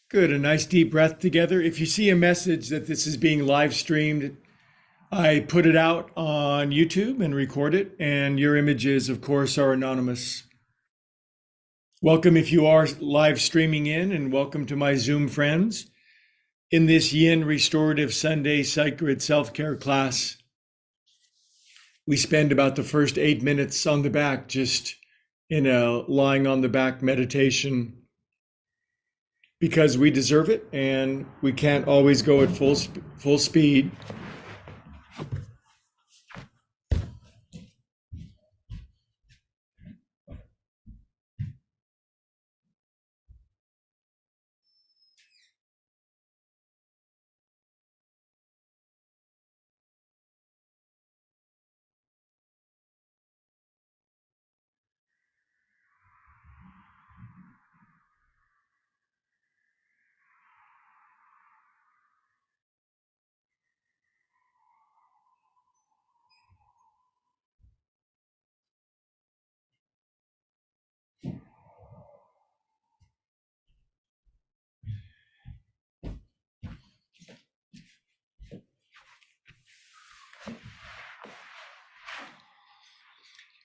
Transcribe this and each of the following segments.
Good. A nice deep breath together. If you see a message that this is being live streamed, I put it out on YouTube and record it, and your images, of course, are anonymous. Welcome if you are live streaming in, and welcome to my Zoom friends. In this Yin Restorative Sunday Sacred Self Care class, we spend about the first 8 minutes on the back, just in a lying on the back meditation, because we deserve it and we can't always go at full speed.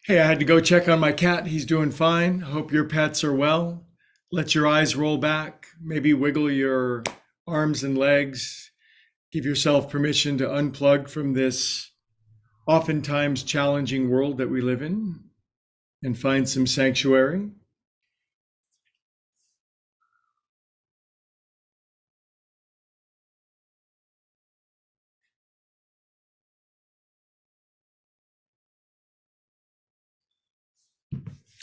Hey, I had to go check on my cat. He's doing fine. Hope your pets are well. Let your eyes roll back. Maybe wiggle your arms and legs. Give yourself permission to unplug from this oftentimes challenging world that we live in and find some sanctuary.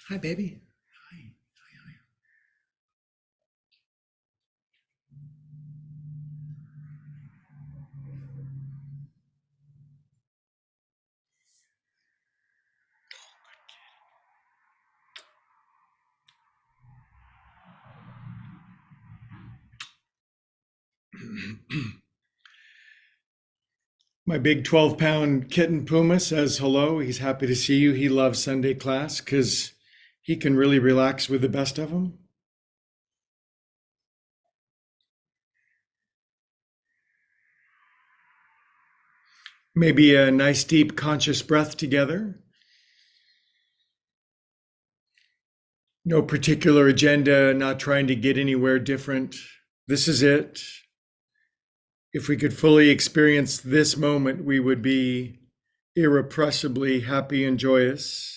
Hi, baby. Hi. My big 12-pound kitten Puma says hello. He's happy to see you. He loves Sunday class because he can really relax with the best of them. Maybe a nice deep conscious breath together. No particular agenda, not trying to get anywhere different. This is it. If we could fully experience this moment, we would be irrepressibly happy and joyous.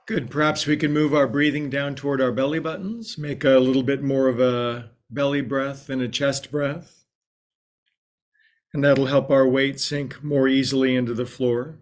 Good. Perhaps we can move our breathing down toward our belly buttons, make a little bit more of a belly breath and a chest breath. And that'll help our weight sink more easily into the floor.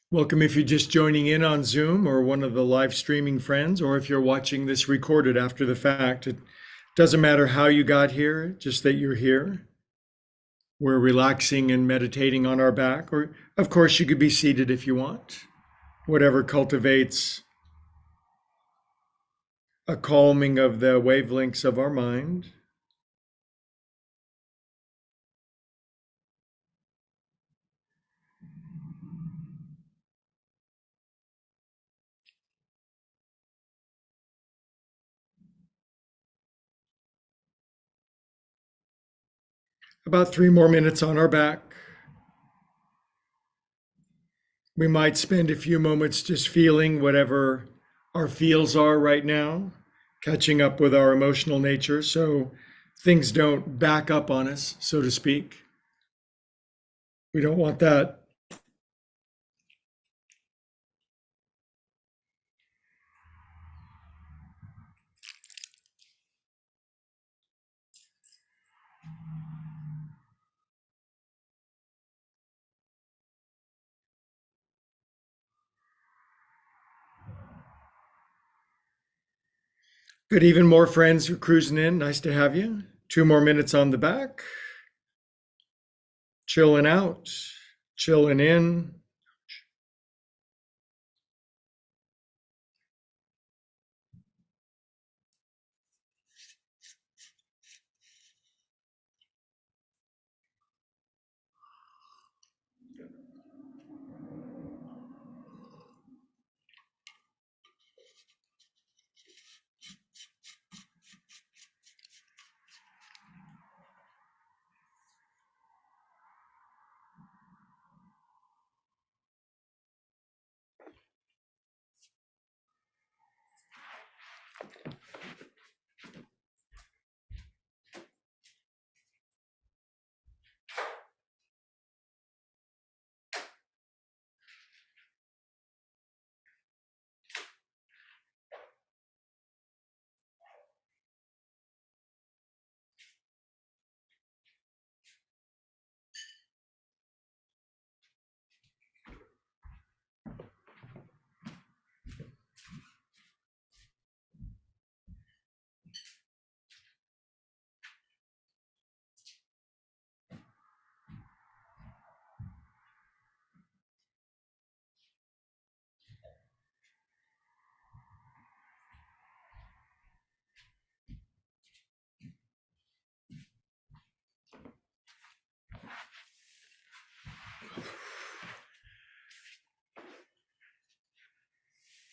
Welcome if you're just joining in on Zoom or one of the live streaming friends, or if you're watching this recorded after the fact. It doesn't matter how you got here, just that you're here. We're relaxing and meditating on our back, or of course, you could be seated if you want. Whatever cultivates a calming of the wavelengths of our mind. About 3 more minutes on our back. We might spend a few moments just feeling whatever our feels are right now, catching up with our emotional nature so things don't back up on us, so to speak. We don't want that. Good, even more friends who are cruising in. Nice to have you. 2 more minutes on the back. Chilling out, chilling in.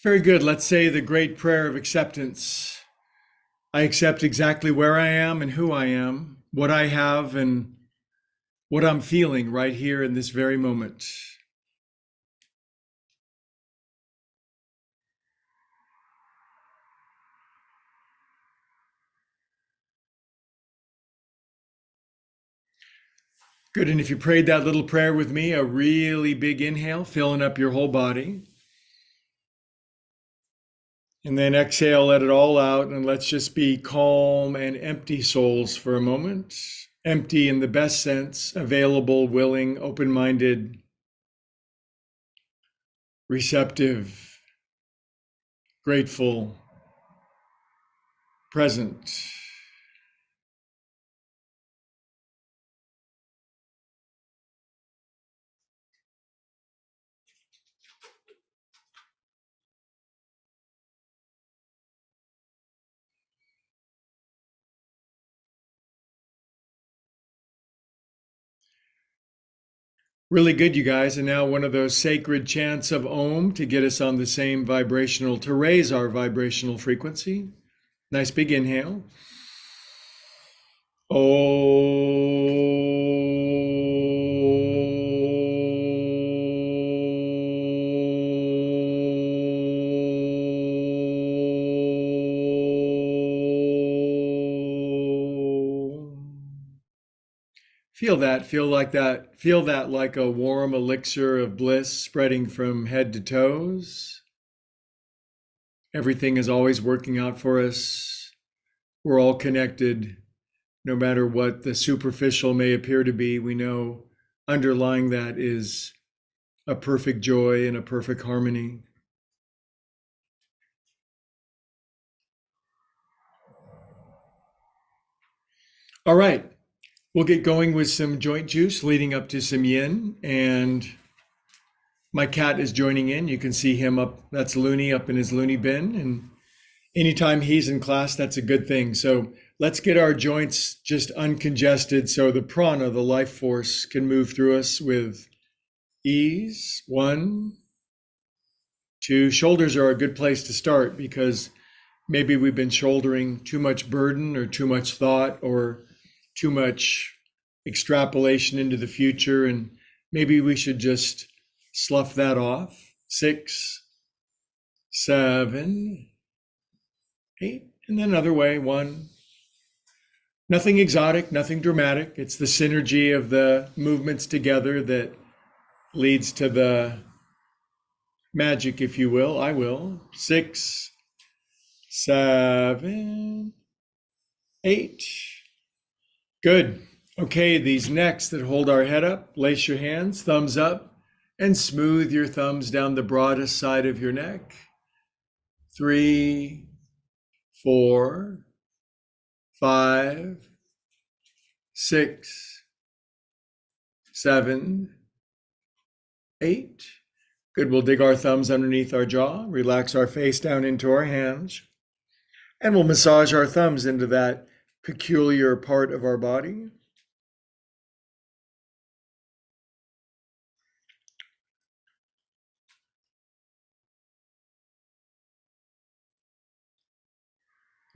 Very good. Let's say the great prayer of acceptance. I accept exactly where I am and who I am, what I have and what I'm feeling right here in this very moment. Good. And if you prayed that little prayer with me, a really big inhale, filling up your whole body. And then exhale, let it all out. And let's just be calm and empty souls for a moment. Empty in the best sense, available, willing, open minded, receptive, grateful, present. Really good, you guys. And now one of those sacred chants of Om to get us on the same vibrational, to raise our vibrational frequency. Nice big inhale. Feel that, feel that like a warm elixir of bliss spreading from head to toes. Everything is always working out for us. We're all connected. No matter what the superficial may appear to be, we know underlying that is a perfect joy and a perfect harmony. All right, we'll get going with some joint juice leading up to some yin. And my cat is joining in. You can see him up, that's Looney up in his loony bin. And anytime he's in class, that's a good thing. So let's get our joints just uncongested so the prana, the life force, can move through us with ease. 1, 2, shoulders are a good place to start because maybe we've been shouldering too much burden or too much thought or too much extrapolation into the future. And maybe we should just Slough that off. 6, 7, 8. And then another way. 1. Nothing exotic, nothing dramatic. It's the synergy of the movements together that leads to the magic, if you will. I will. 6, 7, 8. Good. Okay, these necks that hold our head up, lace your hands, thumbs up, and smooth your thumbs down the broadest side of your neck. 3, 4, 5, 6, 7, 8. Good. We'll dig our thumbs underneath our jaw, relax our face down into our hands, and we'll massage our thumbs into that peculiar part of our body.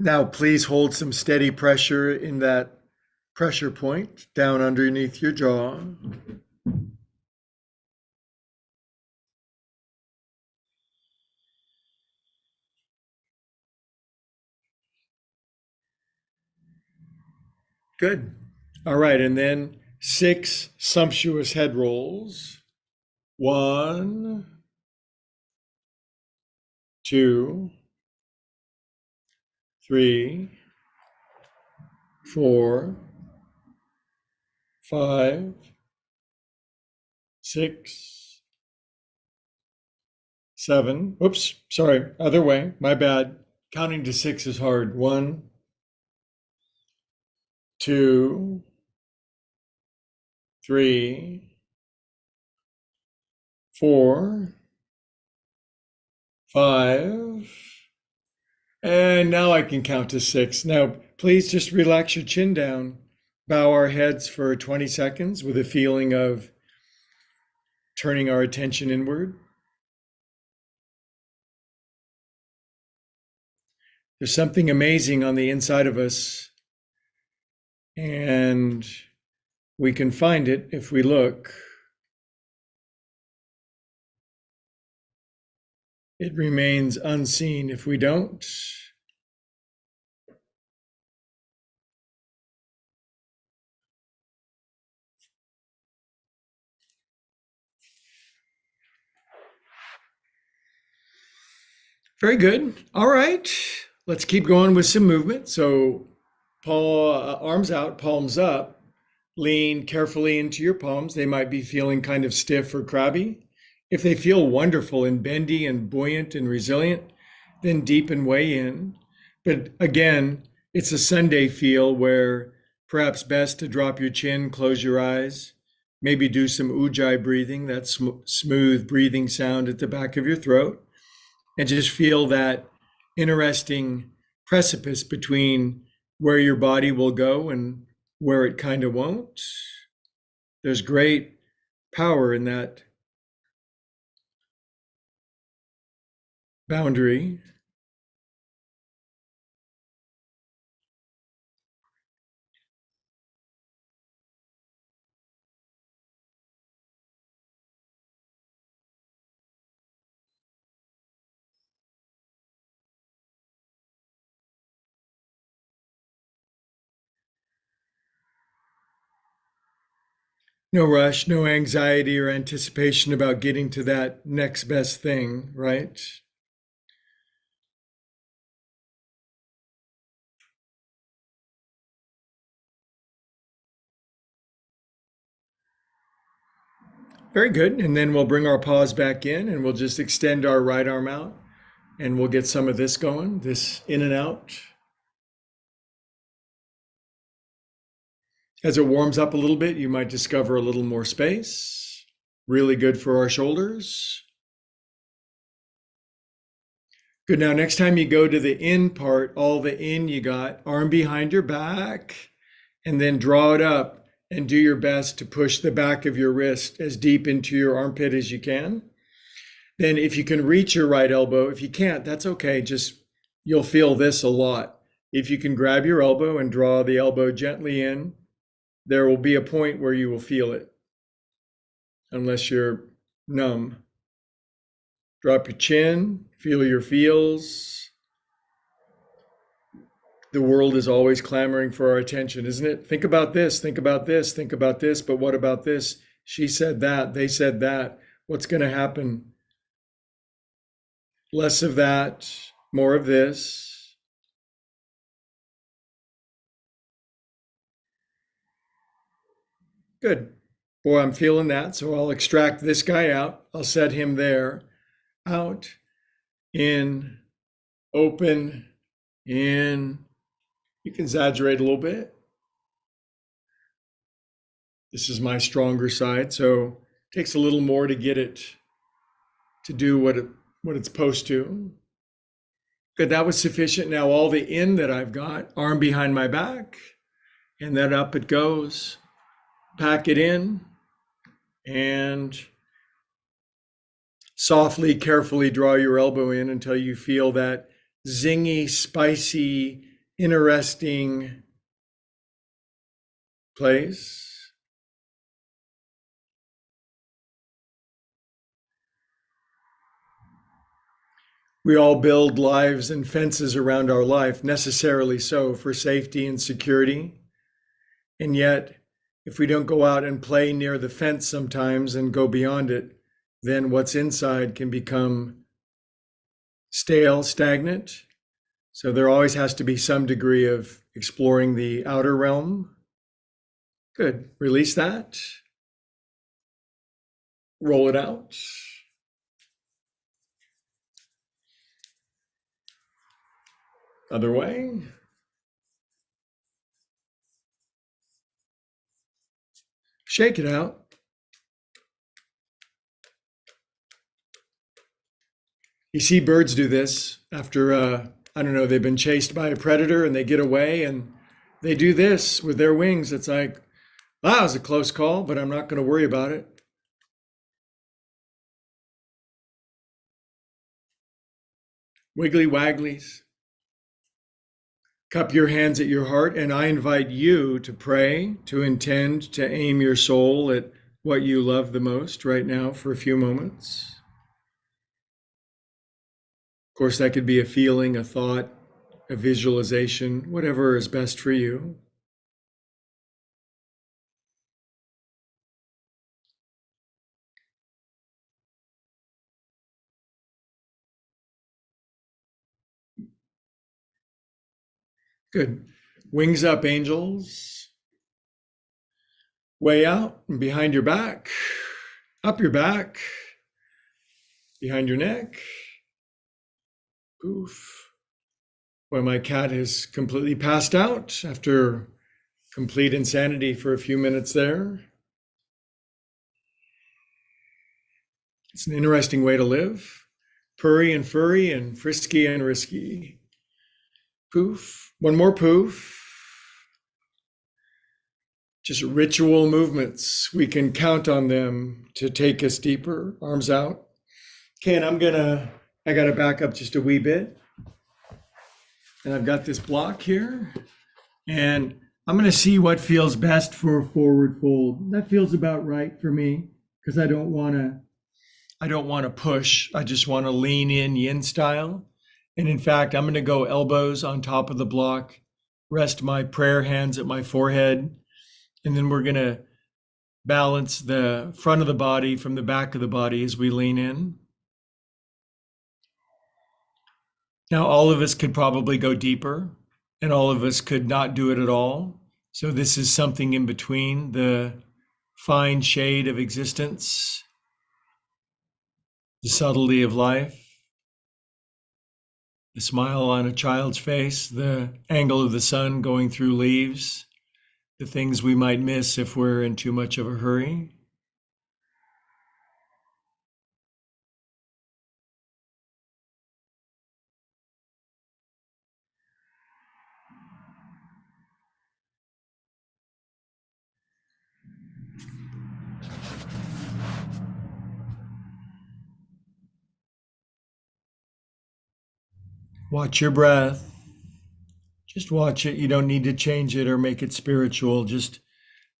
Now, please hold some steady pressure in that pressure point down underneath your jaw. Good. All right, and then 6 sumptuous head rolls. 1, 2, 3, 4, 5, 6, 7. Oops, sorry, other way, my bad. Counting to 6 is hard. 1, 2, 3, 4, 5. And now I can count to 6. Now, please just relax your chin down. Bow our heads for 20 seconds with a feeling of turning our attention inward. There's something amazing on the inside of us, and we can find it if we look. It remains unseen if we don't. Very good. All right. Let's keep going with some movement. So arms out, palms up. Lean carefully into your palms. They might be feeling kind of stiff or crabby. If they feel wonderful and bendy and buoyant and resilient, then deepen way in. But again, it's a Sunday feel where perhaps best to drop your chin, close your eyes, maybe do some ujjayi breathing, that smooth breathing sound at the back of your throat, and just feel that interesting precipice between where your body will go and where it kind of won't. There's great power in that boundary. No rush, no anxiety or anticipation about getting to that next best thing, right? Very good. And then we'll bring our paws back in and we'll just extend our right arm out and we'll get some of this going, this in and out. As it warms up a little bit, you might discover a little more space. Really good for our shoulders. Good. Now, next time you go to the in part, all the in you got, arm behind your back, and then draw it up and do your best to push the back of your wrist as deep into your armpit as you can. Then if you can reach your right elbow, if you can't, that's okay. Just, you'll feel this a lot. If you can grab your elbow and draw the elbow gently in, there will be a point where you will feel it. Unless you're numb. Drop your chin, feel your feels. The world is always clamoring for our attention, isn't it? Think about this, think about this, think about this, but what about this? She said that, they said that. What's going to happen? Less of that, more of this. Good. Boy, I'm feeling that. So I'll extract this guy out. I'll set him there. Out, in, open, in. You can exaggerate a little bit. This is my stronger side, so it takes a little more to get it to do what it's supposed to. Good, that was sufficient. Now all the in that I've got, arm behind my back, and then up it goes. Pack it in, and softly, carefully draw your elbow in until you feel that zingy, spicy, interesting place. We all build lives and fences around our life, necessarily so, for safety and security. And yet, if we don't go out and play near the fence sometimes and go beyond it, then what's inside can become stale, stagnant. So there always has to be some degree of exploring the outer realm. Good. Release that. Roll it out. Other way. Shake it out. You see birds do this after, I don't know, they've been chased by a predator and they get away and they do this with their wings. It's like, wow, that was a close call, but I'm not going to worry about it. Wiggly wagglies. Cup your hands at your heart, and I invite you to pray, to intend, to aim your soul at what you love the most right now for a few moments. Of course, that could be a feeling, a thought, a visualization, whatever is best for you. Good. Wings up, angels. Way out and behind your back, up your back, behind your neck. Poof. Boy, my cat has completely passed out after complete insanity for a few minutes there. It's an interesting way to live. Purry and furry and frisky and risky. Poof. One more poof. Just ritual movements. We can count on them to take us deeper. Arms out. Okay, and I gotta back up just a wee bit. And I've got this block here. And I'm gonna see what feels best for a forward fold. That feels about right for me because I don't wanna push. I just wanna lean in yin style. And in fact, I'm gonna go elbows on top of the block, rest my prayer hands at my forehead, and then we're gonna balance the front of the body from the back of the body as we lean in. Now, all of us could probably go deeper, and all of us could not do it at all. So this is something in between, the fine shade of existence, the subtlety of life, the smile on a child's face, the angle of the sun going through leaves, the things we might miss if we're in too much of a hurry. Watch your breath. Just watch it. You don't need to change it or make it spiritual. Just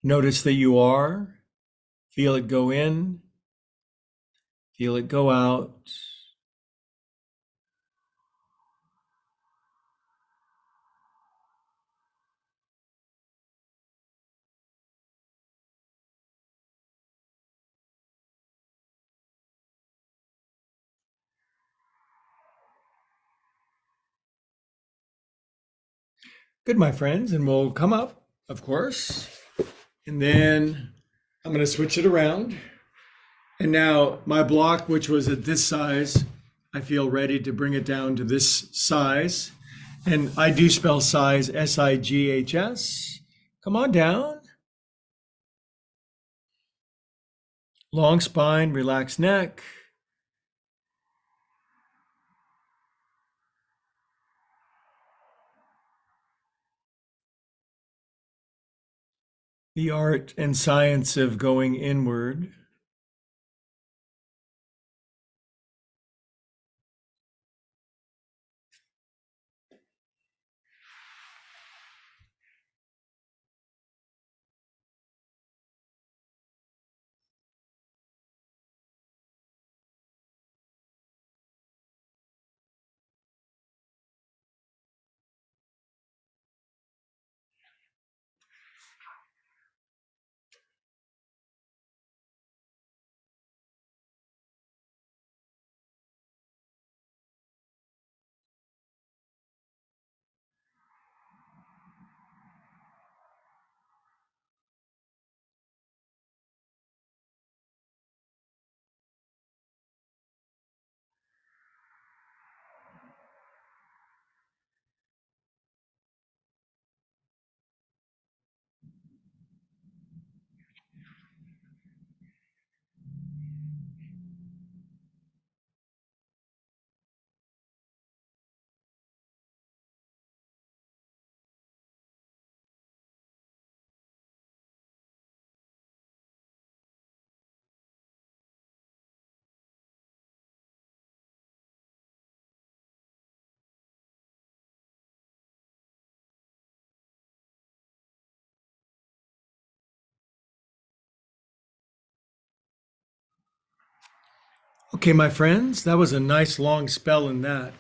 notice that you are. Feel it go in. Feel it go out. Good, my friends, and we'll come up, of course. And then I'm going to switch it around. And now my block, which was at this size, I feel ready to bring it down to this size. And I do spell size S-I-G-H-S. Come on down. Long spine, relaxed neck. The art and science of going inward. Okay, my friends, that was a nice long spell in that.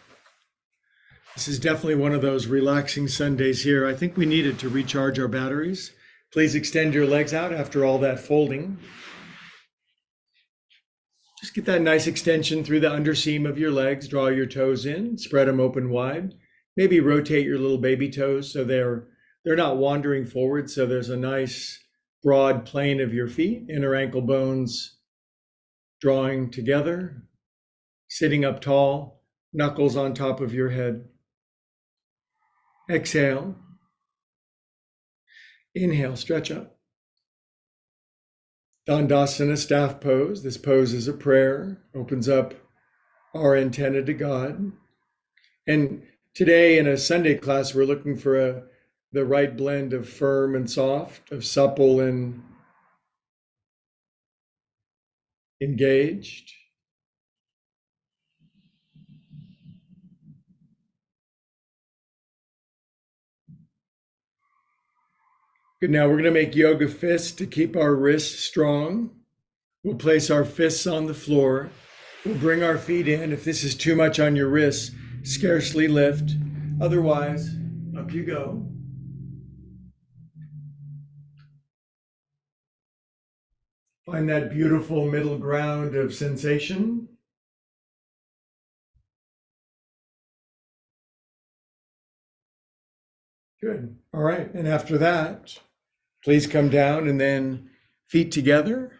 This is definitely one of those relaxing Sundays here. I think we needed to recharge our batteries. Please extend your legs out after all that folding. Just get that nice extension through the underseam of your legs. Draw your toes in, spread them open wide. Maybe rotate your little baby toes so they're not wandering forward. So there's a nice broad plane of your feet, inner ankle bones drawing together, sitting up tall, knuckles on top of your head. Exhale. Inhale, stretch up. Dandasana, staff pose. This pose is a prayer, opens up our antenna to God. And today in a Sunday class, we're looking for the right blend of firm and soft, of supple and engaged. Good. Now we're going to make yoga fists to keep our wrists strong. We'll place our fists on the floor. We'll bring our feet in. If this is too much on your wrists, scarcely lift. Otherwise, up you go. Find that beautiful middle ground of sensation. Good. All right. And after that, please come down and then feet together.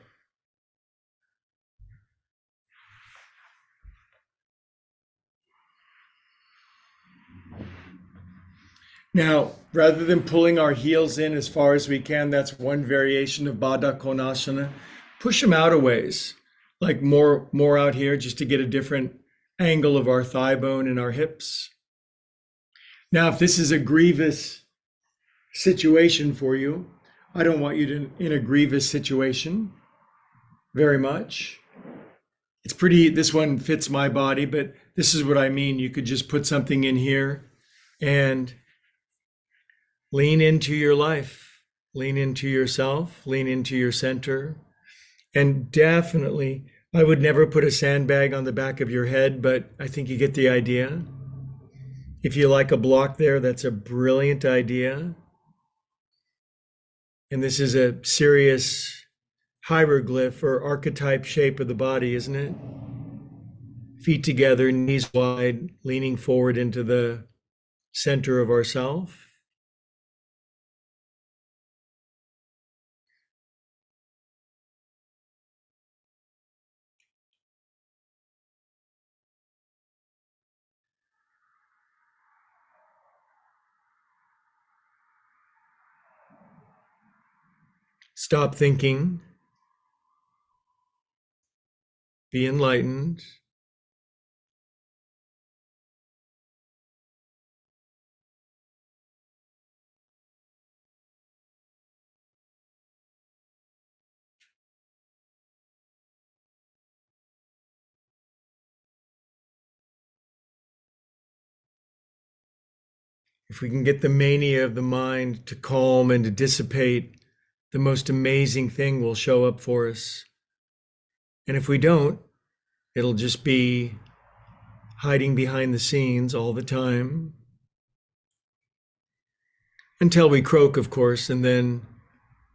Now, rather than pulling our heels in as far as we can, that's one variation of Baddha Konasana. Push them out a ways, like more out here, just to get a different angle of our thigh bone and our hips. Now, if this is a grievous situation for you, I don't want you to in a grievous situation very much. It's pretty, this one fits my body, but this is what I mean. You could just put something in here and lean into your life, lean into yourself, lean into your center. And definitely I would never put a sandbag on the back of your head, but I think you get the idea. If you like a block there, that's a brilliant idea. And this is a serious hieroglyph or archetype shape of the body, isn't it? Feet together, knees wide, leaning forward into the center of ourself. Stop thinking. Be enlightened. If we can get the mania of the mind to calm and to dissipate, the most amazing thing will show up for us. And if we don't, it'll just be hiding behind the scenes all the time until we croak, of course, and then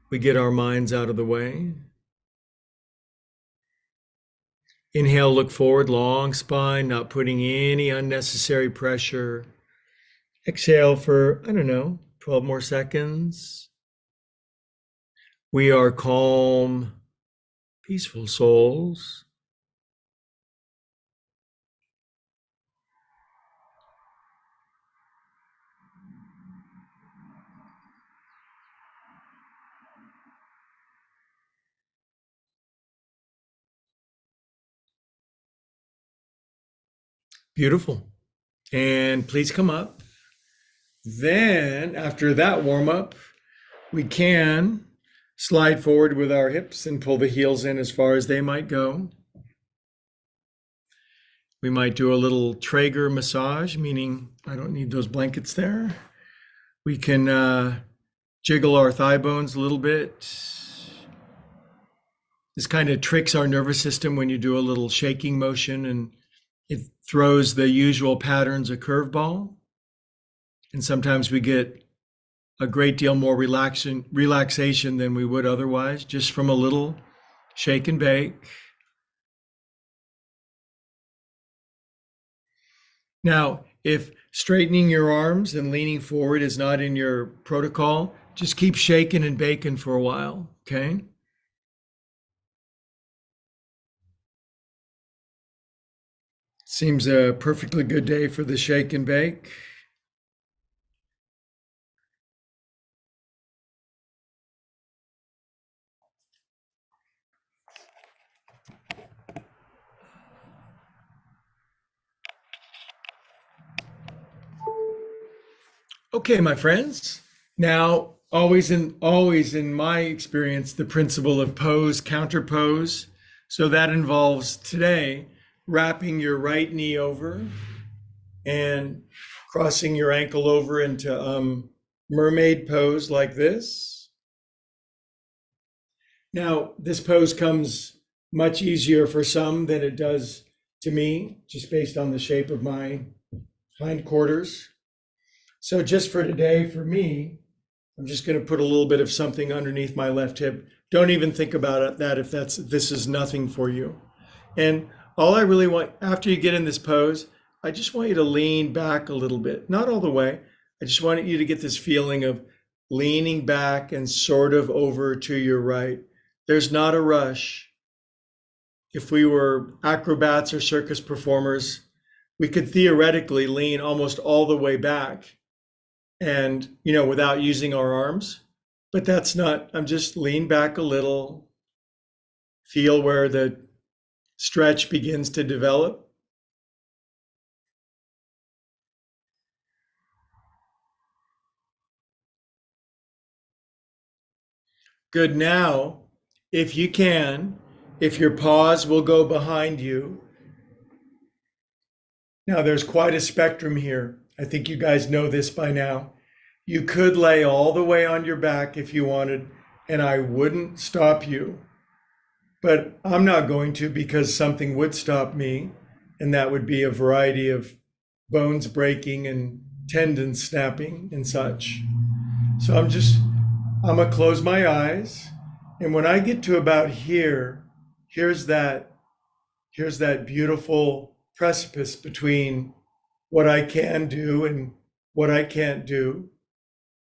we get our minds out of the way. Inhale, look forward, long spine, not putting any unnecessary pressure. Exhale for, 12 more seconds. We are calm, peaceful souls. Beautiful. And please come up. Then, after that warm up, we can slide forward with our hips and pull the heels in as far as they might go. We might do a little Traeger massage, meaning I don't need those blankets there. We can jiggle our thigh bones a little bit. This kind of tricks our nervous system when you do a little shaking motion, and it throws the usual patterns a curveball. And sometimes we get a great deal more relaxation than we would otherwise, just from a little shake and bake. Now, if straightening your arms and leaning forward is not in your protocol, just keep shaking and baking for a while, okay? Seems a perfectly good day for the shake and bake. Okay, my friends. Now, always in my experience, the principle of pose, counterpose. So that involves today wrapping your right knee over and crossing your ankle over into mermaid pose like this. Now, this pose comes much easier for some than it does to me, just based on the shape of my hindquarters. So just for today, for me, I'm just going to put a little bit of something underneath my left hip. Don't even think about that if this is nothing for you. And all I really want, after you get in this pose, I just want you to lean back a little bit, not all the way. I just want you to get this feeling of leaning back and sort of over to your right. There's not a rush. If we were acrobats or circus performers, we could theoretically lean almost all the way back and, without using our arms, but that's not, I'm just lean back a little, feel where the stretch begins to develop. Good. Now, if you can, if your paws will go behind you. Now, there's quite a spectrum here. I think you guys know this by now. You could lay all the way on your back if you wanted, and I wouldn't stop you. But I'm not going to because something would stop me, and that would be a variety of bones breaking and tendons snapping and such. So I'm gonna close my eyes, and when I get to about here, here's that here's that beautiful precipice between what I can do and what I can't do.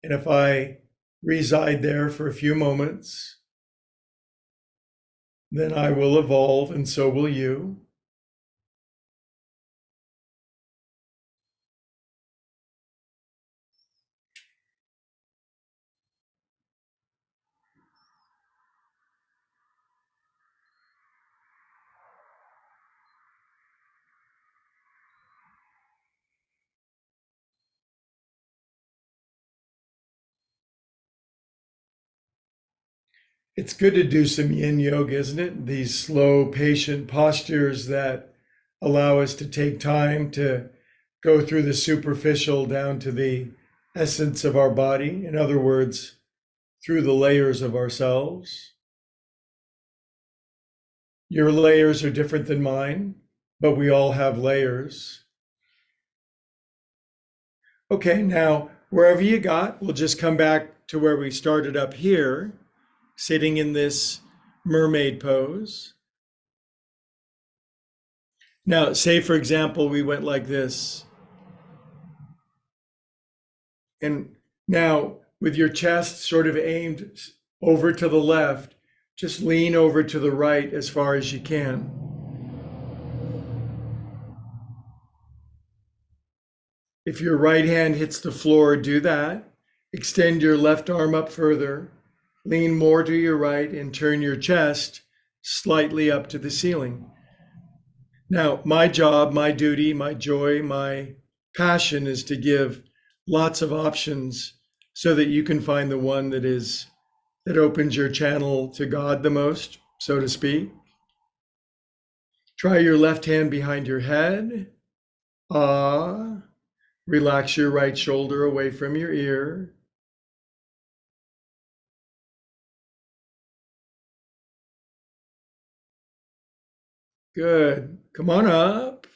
And if I reside there for a few moments, then I will evolve, and so will you. It's good to do some yin yoga, isn't it? These slow, patient postures that allow us to take time to go through the superficial down to the essence of our body. In other words, through the layers of ourselves. Your layers are different than mine, but we all have layers. Okay, now wherever you got, we'll just come back to where we started up here, sitting in this mermaid pose. Now, say for example, we went like this. And now with your chest sort of aimed over to the left, just lean over to the right as far as you can. If your right hand hits the floor, do that. Extend your left arm up further. Lean more to your right and turn your chest slightly up to the ceiling. Now, my job, my duty, my joy, my passion is to give lots of options so that you can find the one that opens your channel to God the most, so to speak. Try your left hand behind your head. Ah. Relax your right shoulder away from your ear. Good. Come on up.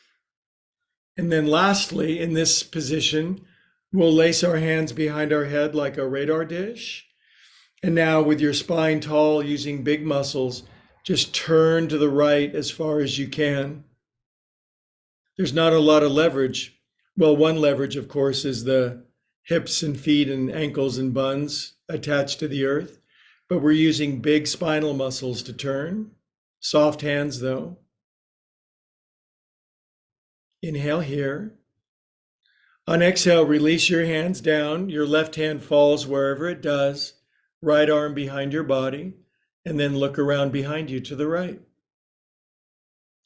And then lastly, in this position, we'll lace our hands behind our head like a radar dish. And now with your spine tall, using big muscles, just turn to the right as far as you can. There's not a lot of leverage. Well, one leverage, of course, is the hips and feet and ankles and buns attached to the earth. But we're using big spinal muscles to turn. Soft hands, though. Inhale here. On exhale, release your hands down. Your left hand falls wherever it does. Right arm behind your body. And then look around behind you to the right.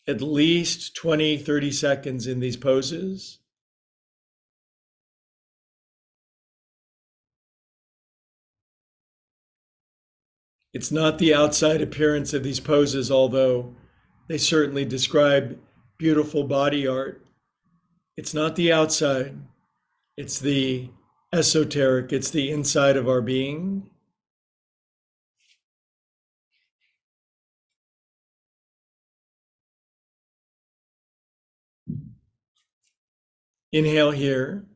At least 20, 30 seconds in these poses. It's not the outside appearance of these poses, although they certainly describe beautiful body art. It's not the outside, it's the esoteric, it's the inside of our being. Inhale here,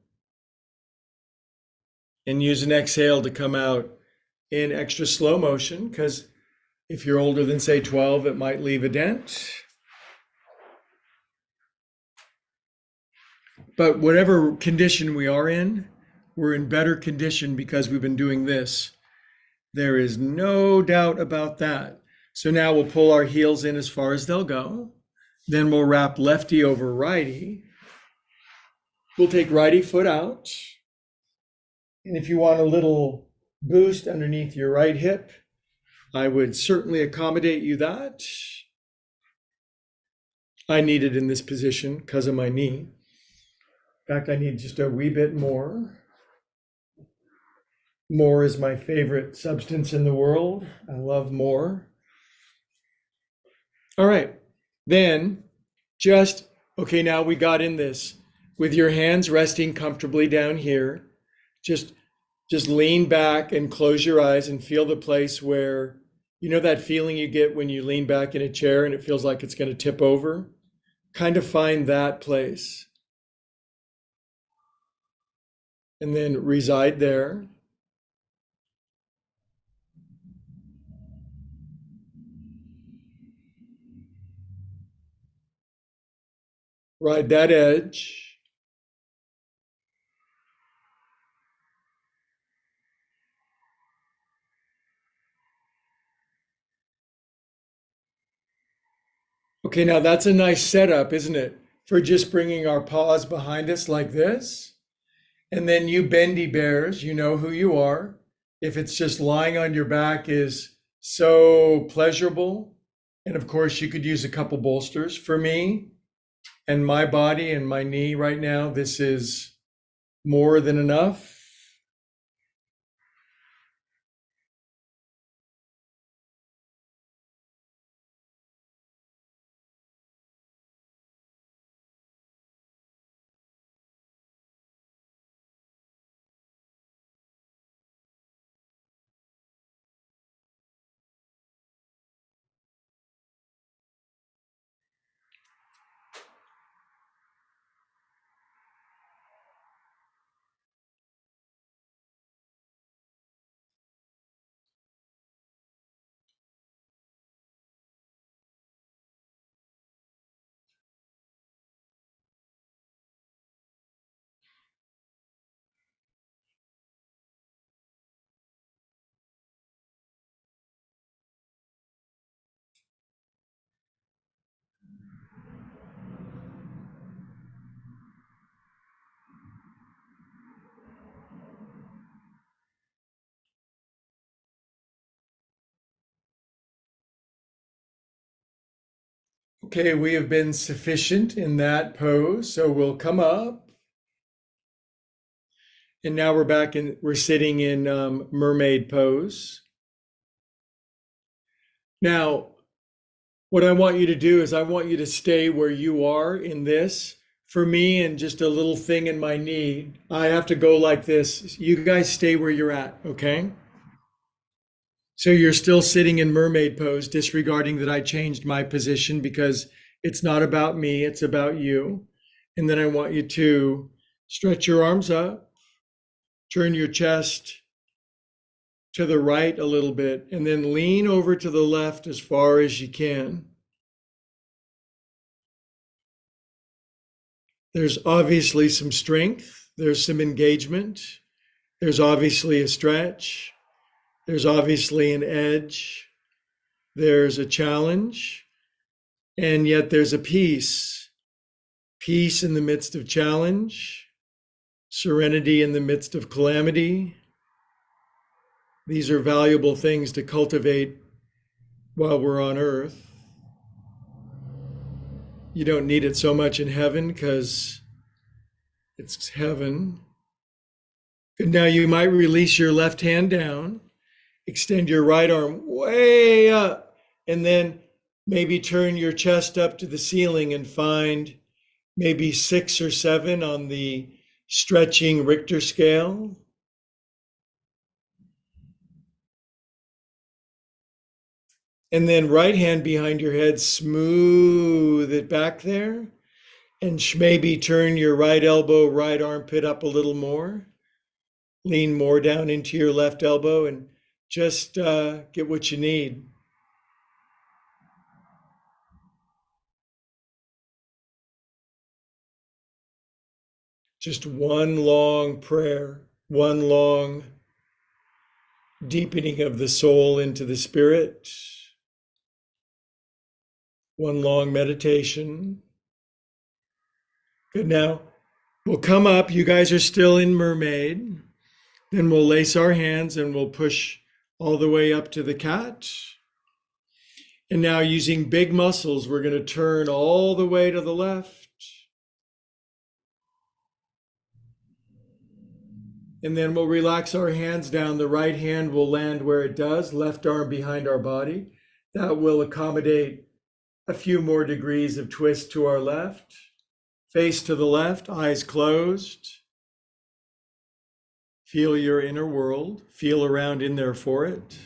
and use an exhale to come out in extra slow motion, because if you're older than, say, 12, it might leave a dent. But whatever condition we are in, we're in better condition because we've been doing this. There is no doubt about that. So now we'll pull our heels in as far as they'll go. Then we'll wrap lefty over righty. We'll take righty foot out. And if you want a little boost underneath your right hip, I would certainly accommodate you that. I need it in this position because of my knee. In fact, I need just a wee bit more. More is my favorite substance in the world. I love more. All right, then okay, now we got in this. With your hands resting comfortably down here, just lean back and close your eyes and feel the place where You know that feeling you get when you lean back in a chair and it feels like it's going to tip over? Kind of find that place and then reside there. Ride that edge. Okay, now that's a nice setup, isn't it? For just bringing our paws behind us like this. And then you bendy bears, you know who you are. If it's just lying on your back is so pleasurable. And of course, you could use a couple bolsters. For me and my body and my knee right now, this is more than enough. Okay, we have been sufficient in that pose. So we'll come up. And now we're sitting in mermaid pose. Now, what I want you to do is I want you to stay where you are in this. For me, and just a little thing in my knee, I have to go like this. You guys stay where you're at, okay? So you're still sitting in mermaid pose, disregarding that I changed my position because it's not about me, it's about you. And then I want you to stretch your arms up, turn your chest to the right a little bit, and then lean over to the left as far as you can. There's obviously some strength, there's some engagement, there's obviously a stretch, there's obviously an edge, there's a challenge, and yet there's a peace. Peace in the midst of challenge, serenity in the midst of calamity. These are valuable things to cultivate while we're on earth. You don't need it so much in heaven because it's heaven. And now you might release your left hand down, extend your right arm way up, and then maybe turn your chest up to the ceiling and find maybe 6 or 7 on the stretching Richter scale. And then right hand behind your head, smooth it back there. And maybe turn your right elbow, right armpit up a little more. Lean more down into your left elbow and just get what you need. Just one long prayer, one long deepening of the soul into the spirit, one long meditation. Good. Now we'll come up. You guys are still in mermaid. Then we'll lace our hands and we'll push all the way up to the cat. And now using big muscles, we're going to turn all the way to the left. And then we'll relax our hands down. The right hand will land where it does, left arm behind our body. That will accommodate a few more degrees of twist to our left. Face to the left, eyes closed. Feel your inner world. Feel around in there for it.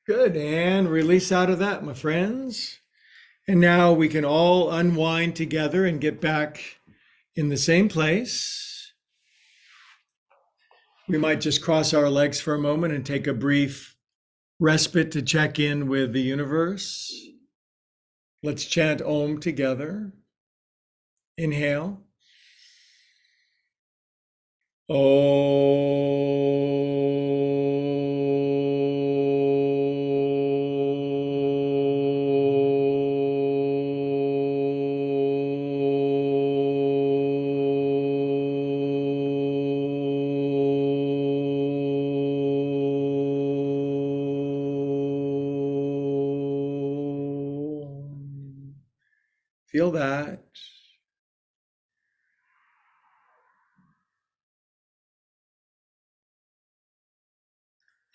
Good. And release out of that, my friends. And now we can all unwind together and get back in the same place. We might just cross our legs for a moment and take a brief respite to check in with the universe. Let's chant Om together. Inhale. Feel that.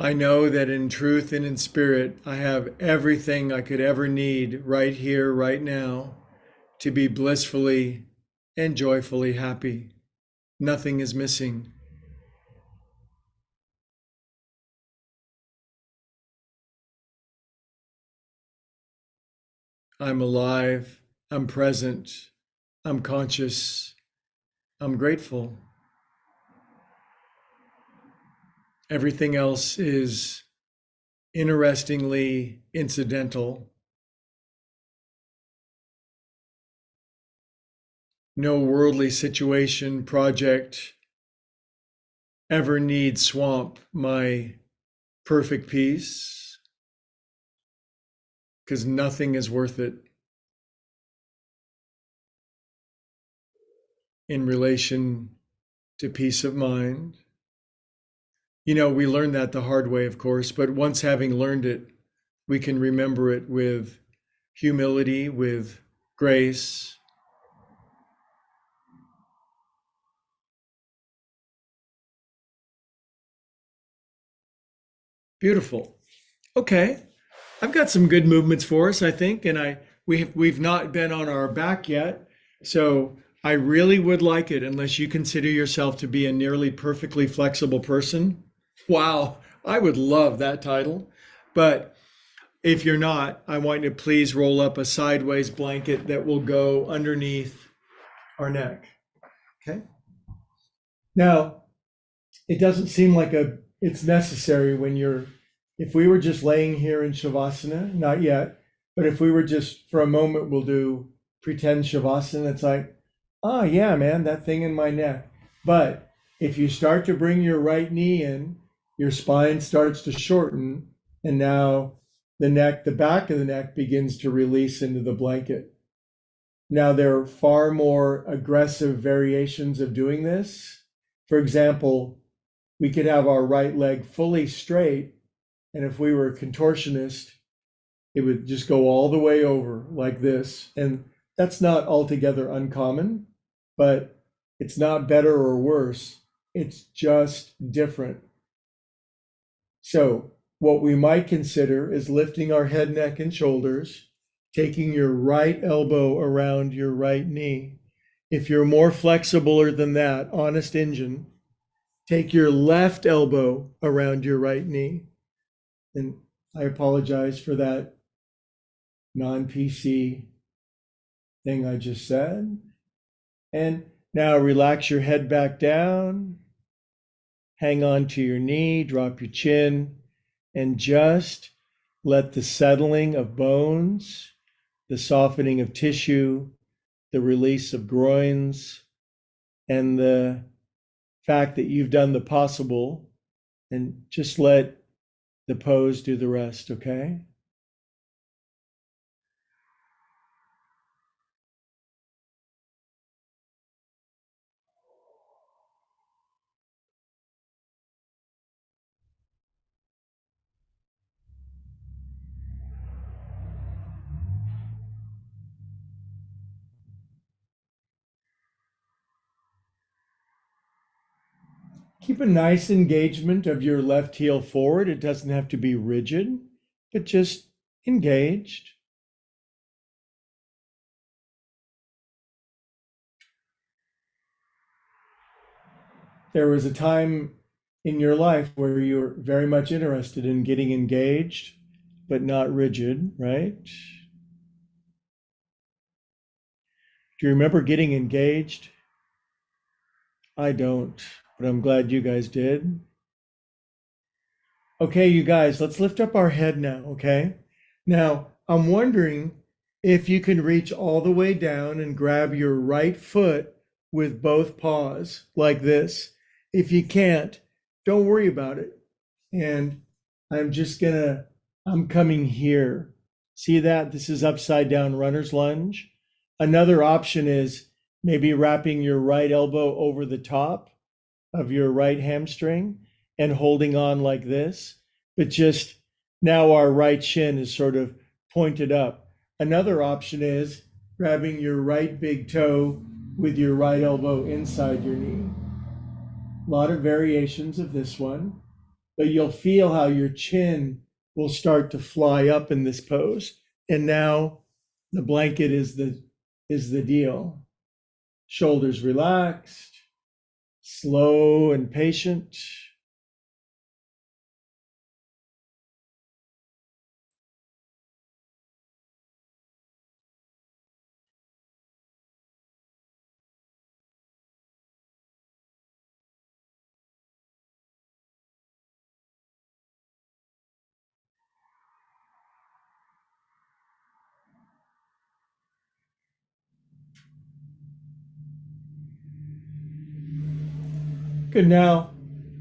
I know that in truth and in spirit, I have everything I could ever need right here, right now, to be blissfully and joyfully happy. Nothing is missing. I'm alive. I'm present. I'm conscious. I'm grateful. Everything else is interestingly incidental. No worldly situation, project ever needs swamp my perfect peace, because nothing is worth it in relation to peace of mind. You know, we learned that the hard way, of course, but once having learned it, we can remember it with humility, with grace. Beautiful. Okay. I've got some good movements for us, I think, and we've not been on our back yet. So I really would like it, unless you consider yourself to be a nearly perfectly flexible person. Wow, I would love that title. But if you're not, I want you to please roll up a sideways blanket that will go underneath our neck. Okay. Now, it doesn't seem like it's necessary when you're, if we were just laying here in Shavasana, not yet, but if we were just for a moment, we'll do pretend Shavasana. It's like, oh yeah, man, that thing in my neck. But if you start to bring your right knee in, your spine starts to shorten, and now the back of the neck begins to release into the blanket. Now, there are far more aggressive variations of doing this. For example, we could have our right leg fully straight, and if we were a contortionist, it would just go all the way over like this. And that's not altogether uncommon, but it's not better or worse. It's just different. So, what we might consider is lifting our head, neck, and shoulders, taking your right elbow around your right knee. If you're more flexible than that, honest engine, take your left elbow around your right knee. And I apologize for that non-PC thing I just said. And now relax your head back down, hang on to your knee, drop your chin, and just let the settling of bones, the softening of tissue, the release of groins, and the fact that you've done the possible, and just let the pose do the rest, okay? Keep a nice engagement of your left heel forward. It doesn't have to be rigid, but just engaged. There was a time in your life where you were very much interested in getting engaged, but not rigid, right? Do you remember getting engaged? I don't, but I'm glad you guys did. Okay, you guys, let's lift up our head now, okay? Now, I'm wondering if you can reach all the way down and grab your right foot with both paws like this. If you can't, don't worry about it. And I'm just gonna, I'm coming here. See that? This is upside down runner's lunge. Another option is maybe wrapping your right elbow over the top of your right hamstring and holding on like this, but just now our right shin is sort of pointed up. Another option is grabbing your right big toe with your right elbow inside your knee. A lot of variations of this one, but you'll feel how your chin will start to fly up in this pose. And now the blanket is the deal. Shoulders relaxed, slow and patient. Good. Now,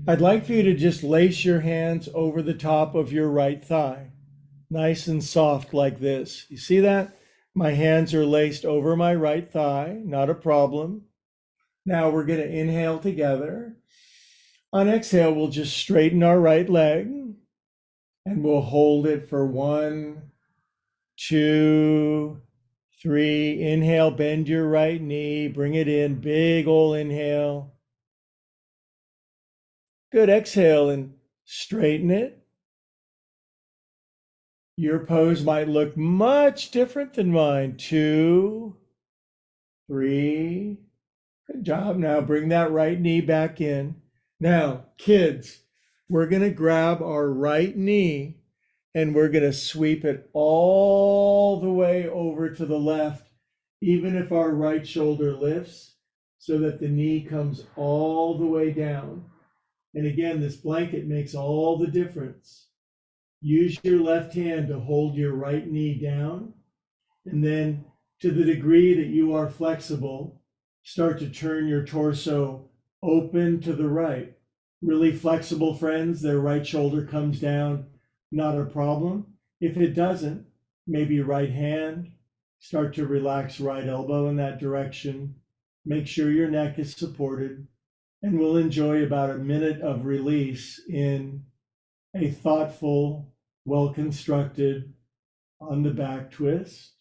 I'd like for you to just lace your hands over the top of your right thigh, nice and soft like this. You see that? My hands are laced over my right thigh, not a problem. Now we're going to inhale together. On exhale, we'll just straighten our right leg and we'll hold it for 1, 2, 3. Inhale, bend your right knee, bring it in, big ol' inhale. Good. Exhale and straighten it. Your pose might look much different than mine. 2, 3. Good job. Now bring that right knee back in. Now, kids, we're going to grab our right knee and we're going to sweep it all the way over to the left, even if our right shoulder lifts, so that the knee comes all the way down. And again, this blanket makes all the difference. Use your left hand to hold your right knee down. And then, to the degree that you are flexible, start to turn your torso open to the right. Really flexible friends, their right shoulder comes down, not a problem. If it doesn't, maybe right hand, start to relax right elbow in that direction. Make sure your neck is supported. And we'll enjoy about a minute of release in a thoughtful, well-constructed on the back twist.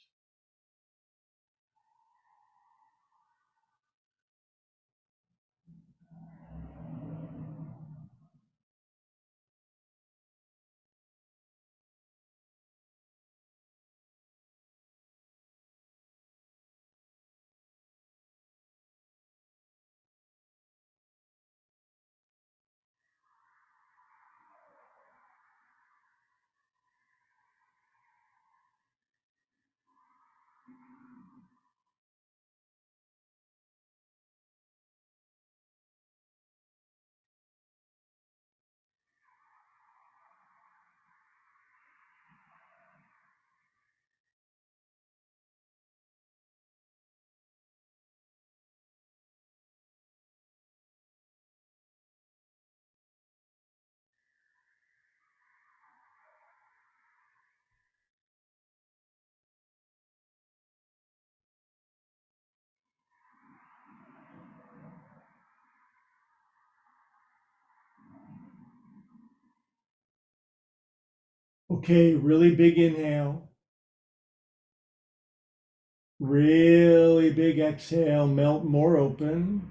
Okay, really big inhale. Really big exhale, melt more open.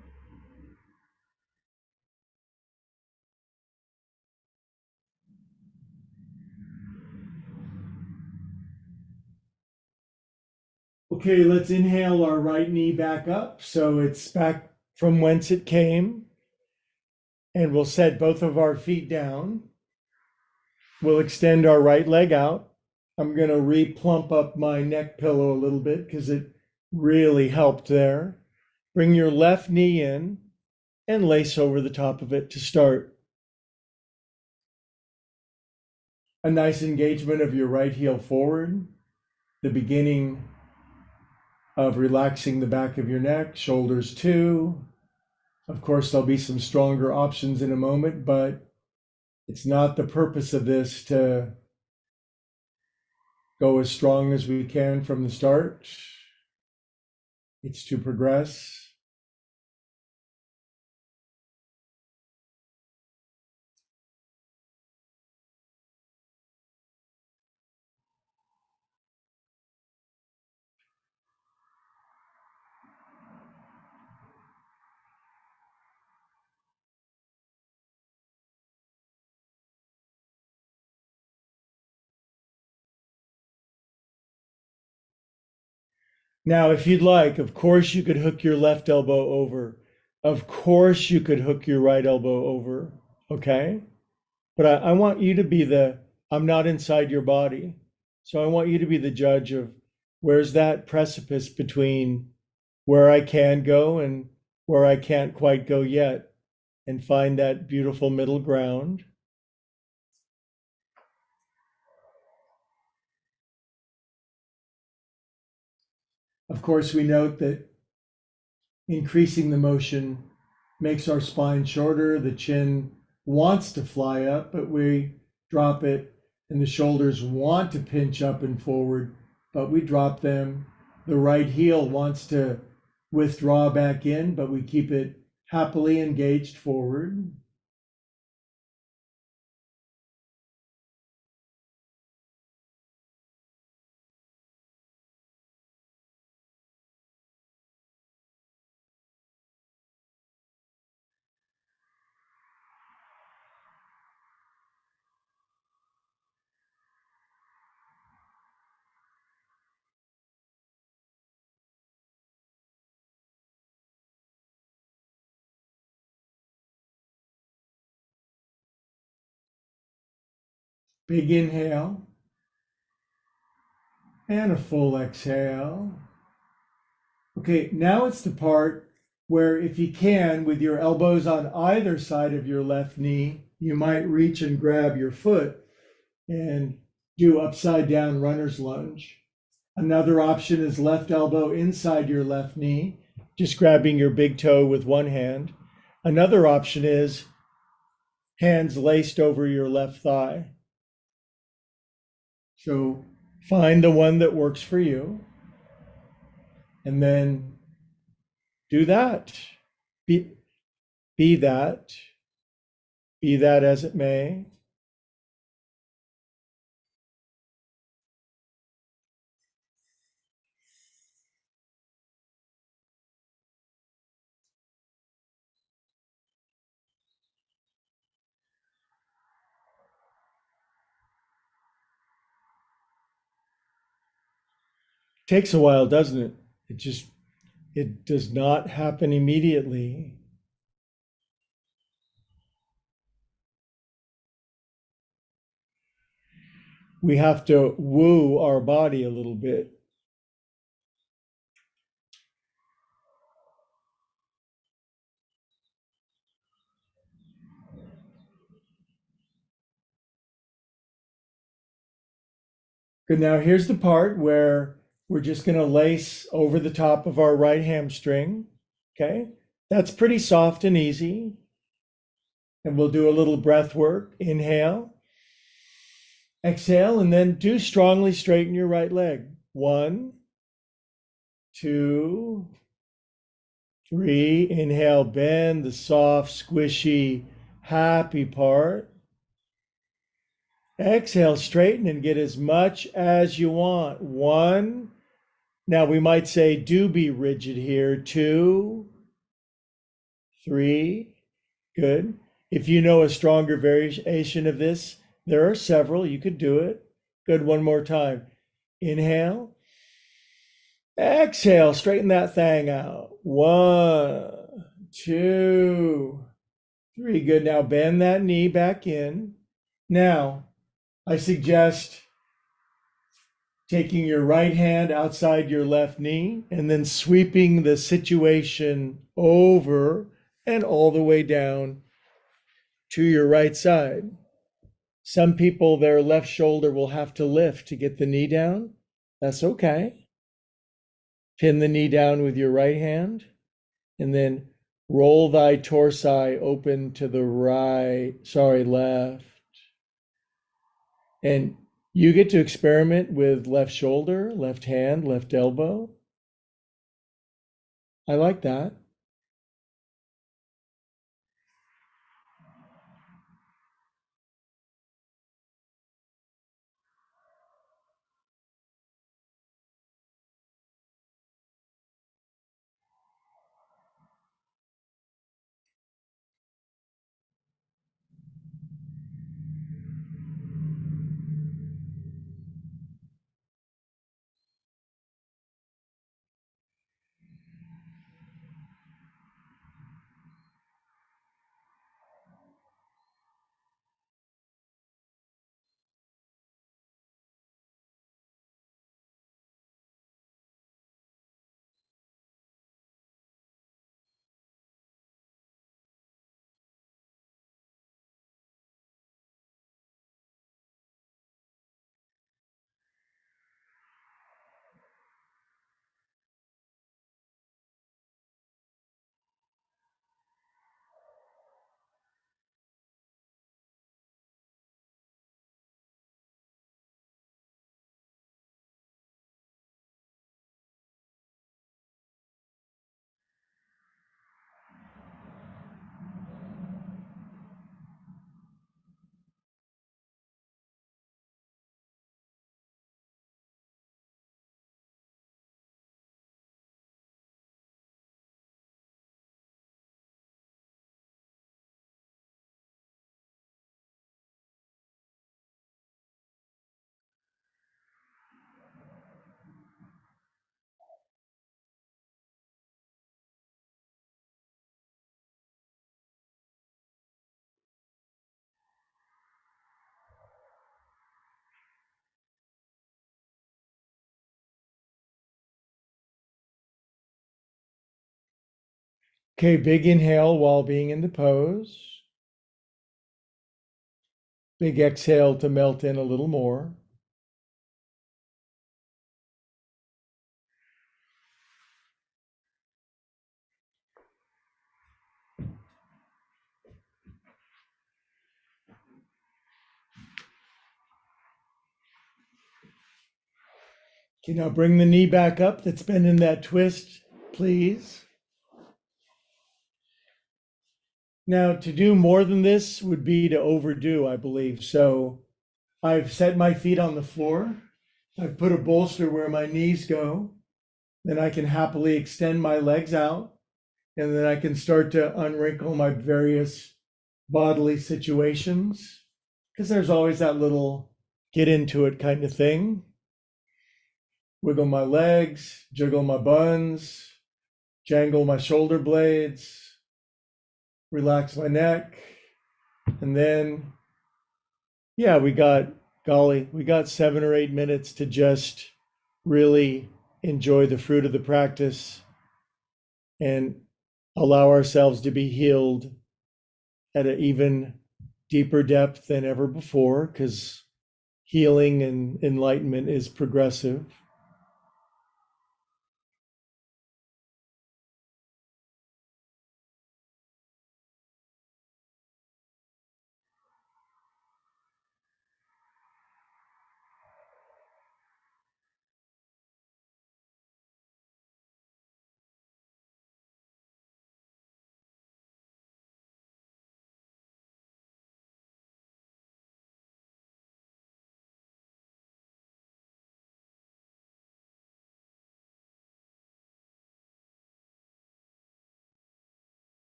Okay, let's inhale our right knee back up so it's back from whence it came. And we'll set both of our feet down. We'll extend our right leg out. I'm going to re-plump up my neck pillow a little bit because it really helped there. Bring your left knee in and lace over the top of it to start. A nice engagement of your right heel forward, the beginning of relaxing the back of your neck, shoulders too. Of course, there'll be some stronger options in a moment, but it's not the purpose of this to go as strong as we can from the start. It's to progress. Now, if you'd like, of course, you could hook your left elbow over. Of course, you could hook your right elbow over. Okay? But I want you to be I'm not inside your body. So I want you to be the judge of where's that precipice between where I can go and where I can't quite go yet, and find that beautiful middle ground. Of course, we note that increasing the motion makes our spine shorter. The chin wants to fly up, but we drop it, and the shoulders want to pinch up and forward, but we drop them. The right heel wants to withdraw back in, but we keep it happily engaged forward. Big inhale and a full exhale. Okay, now it's the part where if you can, with your elbows on either side of your left knee, you might reach and grab your foot and do upside down runner's lunge. Another option is left elbow inside your left knee, just grabbing your big toe with one hand. Another option is hands laced over your left thigh. So find the one that works for you and then do that. Be that. Be that as it may. Takes a while, doesn't it? It does not happen immediately. We have to woo our body a little bit. Good. Now here's the part where we're just going to lace over the top of our right hamstring. Okay. That's pretty soft and easy. And we'll do a little breath work. Inhale, exhale, and then do strongly straighten your right leg. 1, 2, 3. Inhale, bend the soft, squishy, happy part. Exhale, straighten and get as much as you want. 1. Now we might say, do be rigid here. 2, 3. Good. If you know a stronger variation of this, there are several. You could do it. Good. One more time. Inhale. Exhale. Straighten that thing out. 1, 2, 3. Good. Now bend that knee back in. Now, I suggest Taking your right hand outside your left knee and then sweeping the situation over and all the way down to your right side. Some people, their left shoulder will have to lift to get the knee down. That's okay. Pin the knee down with your right hand and then roll thy torsi open to the left. And you get to experiment with left shoulder, left hand, left elbow. I like that. Okay, big inhale while being in the pose. Big exhale to melt in a little more. Okay, now bring the knee back up that's been in that twist, please. Now, to do more than this would be to overdo, I believe. So I've set my feet on the floor. I've put a bolster where my knees go. Then I can happily extend my legs out. And then I can start to unwrinkle my various bodily situations. Because there's always that little get into it kind of thing. Wiggle my legs, jiggle my buns, jangle my shoulder blades, relax my neck. And then, yeah, we got 7 or 8 minutes to just really enjoy the fruit of the practice and allow ourselves to be healed at an even deeper depth than ever before, because healing and enlightenment is progressive.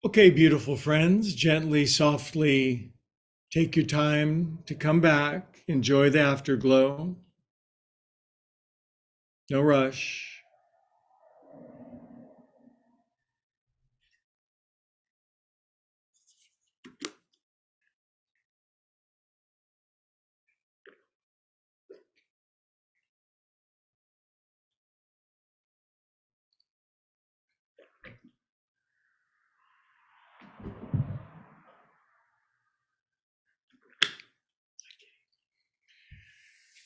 Okay, beautiful friends, gently, softly take your time to come back. Enjoy the afterglow. No rush.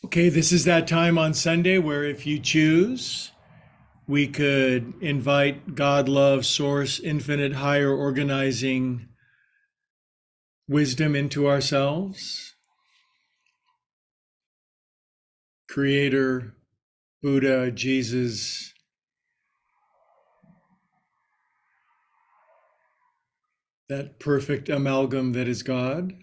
Okay, this is that time on Sunday where if you choose, we could invite God, love, source, infinite, higher organizing wisdom into ourselves. Creator, Buddha, Jesus, that perfect amalgam that is God.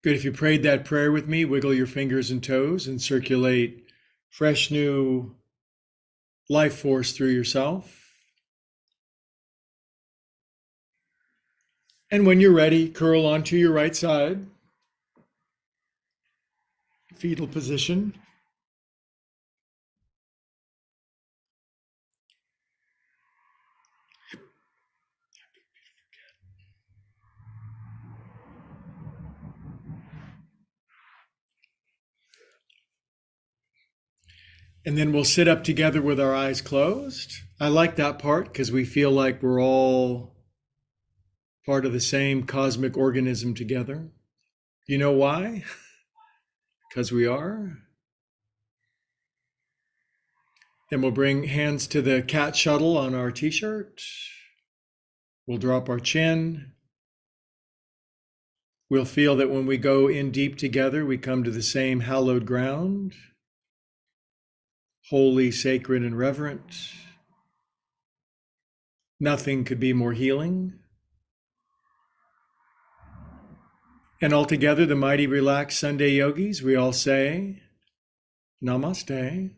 Good. If you prayed that prayer with me, wiggle your fingers and toes and circulate fresh new life force through yourself. And when you're ready, curl onto your right side, fetal position. And then we'll sit up together with our eyes closed. I like that part because we feel like we're all part of the same cosmic organism together. You know why? Because we are. Then we'll bring hands to the cat shuttle on our t-shirt. We'll drop our chin. We'll feel that when we go in deep together, we come to the same hallowed ground, holy, sacred, and reverent. Nothing could be more healing. And altogether, the mighty relaxed Sunday yogis, we all say, Namaste.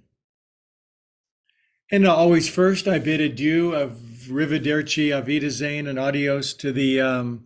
And always first, I bid adieu of Rivaderci, Auf Wiedersehen, and adios to the